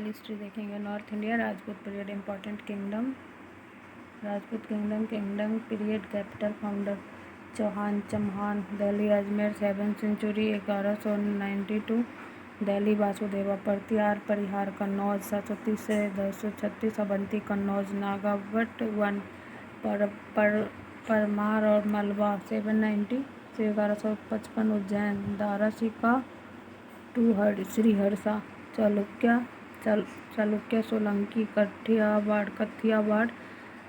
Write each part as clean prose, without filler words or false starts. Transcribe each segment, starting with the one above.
History देखेंगे। North India Rajput period important kingdom Rajput kingdom period capital founder Chauhan Chahamana Delhi Ajmer 7th century 1192 Delhi Vasudeva Pratihara Parihar Kannauj 730 से 1036 Avanti Kannauj Nagabhata one Parmar और मलबा 790 से 1155 Ujjain Dhara Siyaka two Sriharsha Chalukya Solanki Kathiawar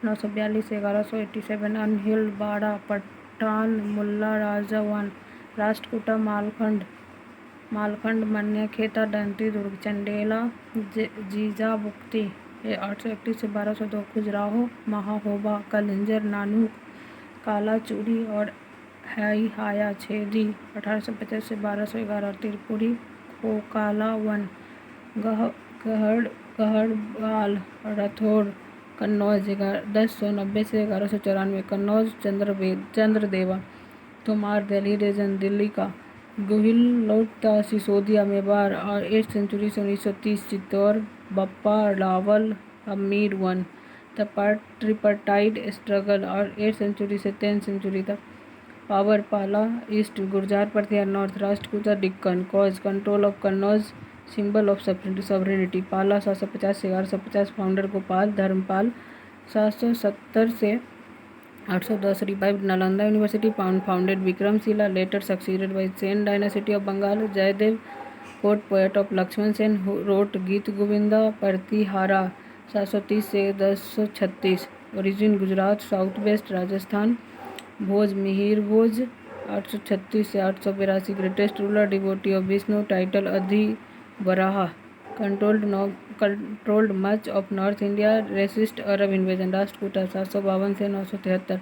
942 से 1187 Anhilwara Patan Mularaja one Rashtrakuta Malkhed Manyakheta Dantidurga Chandela Jejakabhukti 831 से 1202 खजुराहो महोबा कलिंजर नानूक काला चूड़ी और हाया छेदी 1850 से 1211 त्रिपुरी खोकाला वन गहड़बाल रथौड़ कन्नौज 1090 से 1194 कन्नौज चंद्रदेवा तोमार दिल्ली रीजन दिल्ली का गुहिल लौटा सिसोदिया मेवाड़ और 8th सेंचुरी से 1930 चित्तौड़ बप्पा रावल अमीर वन द ट्रिपरटाइड स्ट्रगल और 8th सेंचुरी से 10th सेंचुरी तक power Pala east Gurjara Pratihara north Rashtrakuta Deccan cause control of Kannauj symbol of sovereignty Pala 750 से 1150 फाउंडर गोपाल धर्मपाल 770 से 810 revived Nalanda university founded Vikramshila later succeeded by Sen dynasty of Bengal Jayadeva court poet of Lakshman Sen wrote Gita Govinda Pratihara 730 से 1036 origin Gujarat south west Rajasthan Bhoj Mihir Bhoj 836 से 882 greatest ruler devotee of Vishnu title Adivaraha controlled much of north India resist Arab invasion Rashtrakuta 752 से 973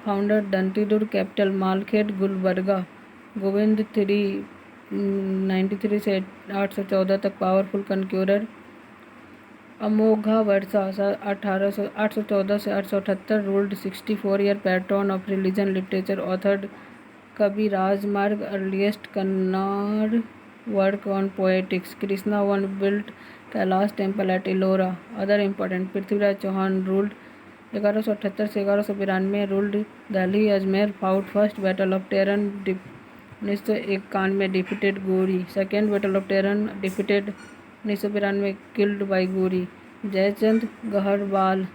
founder Dantidurga capital Malkhed Gulbarga Govind 393 से 814 तक powerful कनक्यूरर अमोघा वर्षा 814 से 878 ruled 64 year patron of religion literature authored Kavi Rajamarga earliest Kannada work on poetics Krishna one built Kailash temple at Ellora other important Prithviraj Chauhan ruled 1178 से 1192 ruled Delhi Ajmer fought first battle of Tarain 1991 defeated Ghori second battle of Tarain defeated 1992 killed by Ghori Jaichand Gaharwal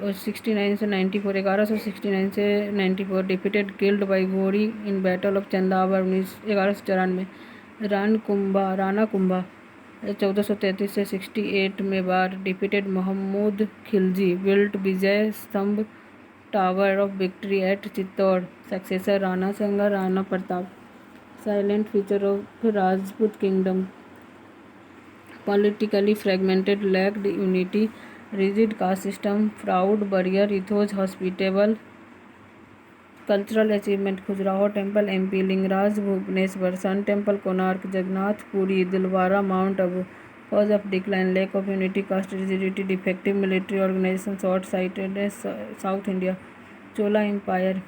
69 से 94 1169 से 94 defeated killed by Ghori in battle of Chandawar 1194 Rana Kumbha 1433 से 68 में बार defeated Mahmud Khilji built Vijay Stambh tower of victory at Chittor successor Rana Sanga Rana Pratap silent feature of Rajput kingdom politically fragmented lacked unity rigid caste system fraud barrier ethos hospitable cultural achievement Khajuraho temple MP Lingaraj Bhubaneswar sun temple Konark Jagannath Puri Dilwara mount Abu cause of decline lack of unity caste rigidity defective military organization short sightedness south India Chola empire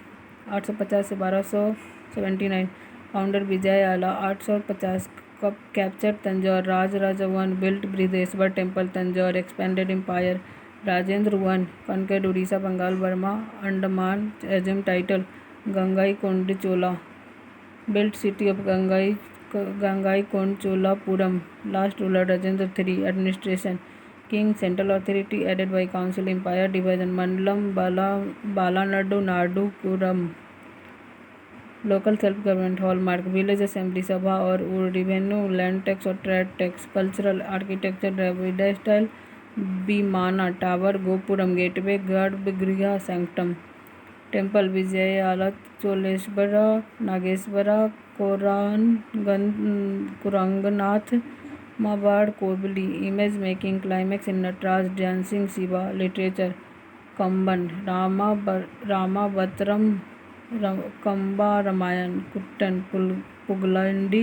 850 से 1279 founder Vijayalaya 850 capture Tanjore Raja one built Brihadeshwara temple Tanjore expanded empire Rajendra one conquered Orissa Bengal Burma Andaman एजम title Gangai Konda Chola built city of Gangai Konda Cholapuram last ruler Rajendra 3 administration king central authority aided by council empire division mandalam valanadu नाडुपुरम local self government hallmark village assembly sabha और revenue land tax और trade tax cultural architecture Dravida style vimana tower gopuram gateway garbhagriha sanctum temple Vijayalaya Choleshwara Nageshwara Koranganatha मावाड़ कोबली image making climax in Nataraja dancing Shiva literature Kamban Ramavataram Kamba Ramayana Kuttan Pugalendi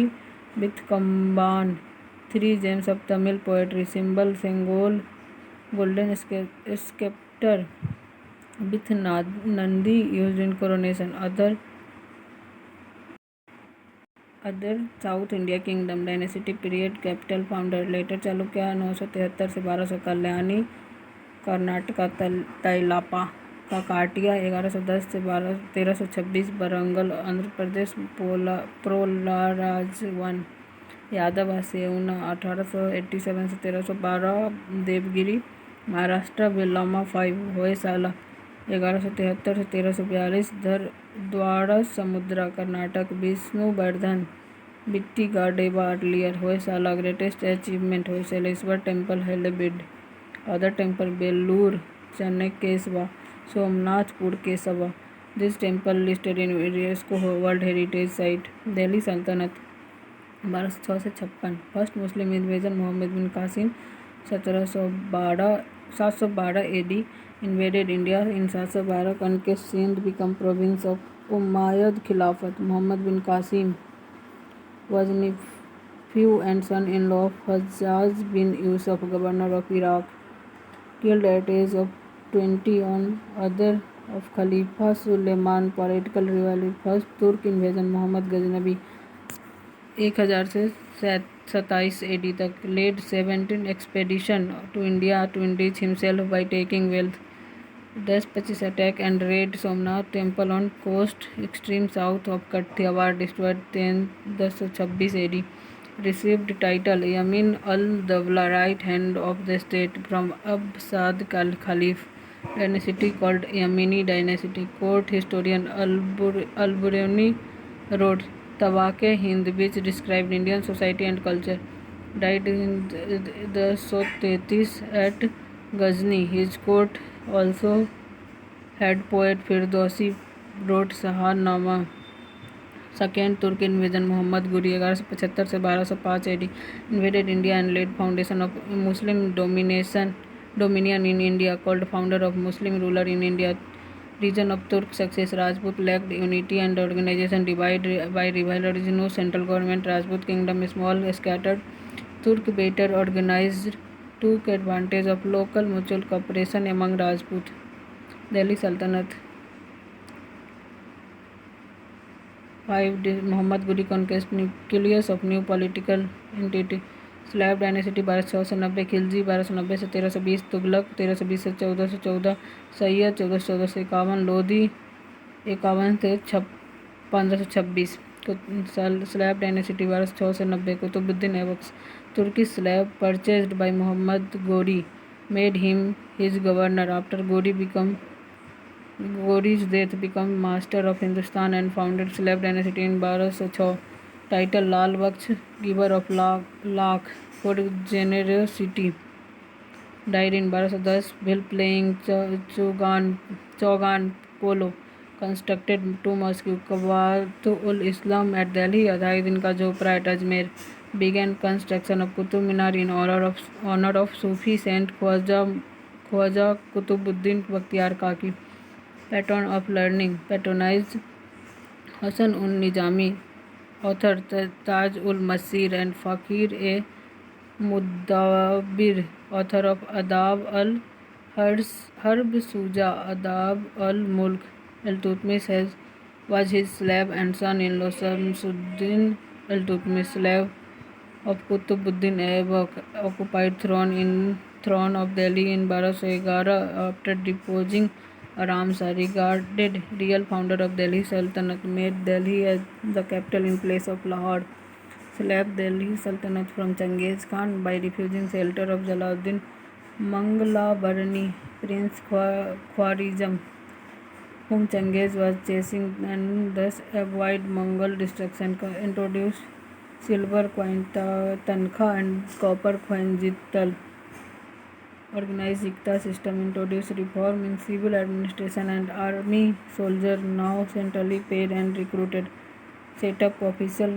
with Kamban 3 gems of Tamil poetry symbol Sengol golden sceptre with Nandi used in coronation other south India kingdom dynasty period capital founder later Chalukya 973 से 1200 कल्याणी कर्नाटका तैलापा काकाटिया 1110 से 1326 बरंगल Andhra Pradesh प्रोलाराज one Yadav सेवना 1887 से 1312 देवगिरी महाराष्ट्र बेल्लामा 5 होयसाला 1173 से 1342 Dwarasamudra Karnataka Vishnuvardhana Bitti गाडेबा earlier Hoysala greatest achievement Hoysaleshwara temple Halebid other temple Belur Chennakeshava Somnathpur Keshava this temple listed in UNESCO world heritage site Delhi Saltanat 1206 से 56 first Muslim invasion Mohammad bin Qasim 712 AD invaded India in 712 conquest Sindh become province of Umayyad Khilafat Mohammad bin Qasim was nephew and son-in-law of Hajjaj bin Yusuf, governor of Iraq, killed at age of 20 on order of Khalifa Suleiman. Political rivalry. First Turk invasion Muhammad Ghaznavi 1000 से 27 AD तक led 17 expedition to India to enrich himself by taking wealth. 1025 attack and raid Somnath temple on coast extreme south of Kathiawar destroyed 1026 AD. Received title Yamin al-Dawla right hand of the state from Abbasad Caliph. Dynasty called Yamini dynasty. Court historian Al-Buruni wrote Tawake Hind which described Indian society and culture. Died in the 133 at Ghazni. His court also had poet Firdausi wrote Shahnama. Second Turk invasion Muhammad Ghuri 1175 से 1205 AD invaded India and laid foundation of Muslim dominion in India. Called founder of Muslim ruler in India. Region of Turk success. Rajput lacked unity and organization divided by rivalries. No central government. Rajput kingdom small scattered. Turk better organized took advantage of local mutual cooperation among Rajput. Delhi Sultanate 5 Muhammad Ghuri conquest nucleus of new political entity. Slab dynasty 1206 से 90 खिलजी 1290 से 1320 तुगलक 1320 से 1414 सैयद 1414 से 51 लोधी 51 से 1526 slab dynasty 1206 से 90 कुतुबुद्दीन ऐबक्स तुर्की slab purchased bye Mohammad Ghori made him his governor after Ghori's death became master of Hindustan and founded Slave dynasty in 1206. Title Lal Baksh, giver of lakh for generosity. Died in 1210 while playing Chaugan polo. Constructed two mosques, Qawat-ul-Islam at Delhi, Azharuddin ka Jhopra at Ajmer. Began construction of Qutub Minar in honor of Sufi saint Khwaja Qutubuddin Bakhtiyar Kaki. Patron of learning. Patronized Hasan un-Nizami, author Taj-ul-Masir and Fakir-e-Mudabbir, author of Adab al-Harb Suja, Adab al-Mulk. Iltutmish was his slave and son-in-law. Shamsuddin Iltutmish, slave of Qutubuddin Aibak, occupied throne of Delhi in 1211 after deposing Aram Shah, regarded real founder of Delhi Sultanate, made Delhi as the capital in place of Lahore. Slapped Delhi Sultanate from Genghis Khan by refusing shelter of Jalaluddin Mangalabarni, Prince Khwarizm, whom Genghis was chasing, and thus avoid Mongol destruction. Introduced silver coin Tankha and copper coin Jittal. Organized Ikta system. Introduced reform in civil administration and army soldier now centrally paid and recruited. Set up official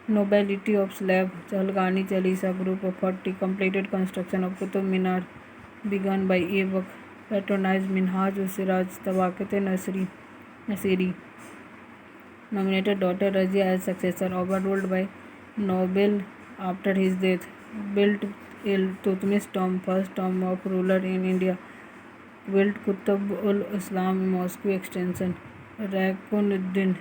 nobility of slab. Chalgani Chalisa group of 40. Completed construction of Qutub Minar begun by Aibak. Patronized Minhaj Siraj Tabaqat Nasiri. Nominated daughter Razia as successor. Overruled by Nobel after his death. Built Iltutmish tomb, first tomb of ruler in India. Built Qutb-ul-Islam Mosque extension. Rakunuddin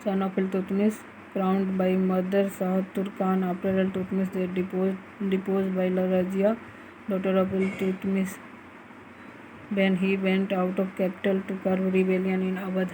son of Iltutmish, crowned by mother Shah Turkan after Iltutmish deposed by Razia, daughter of Iltutmish, when he went out of capital to curb rebellion in Awadh.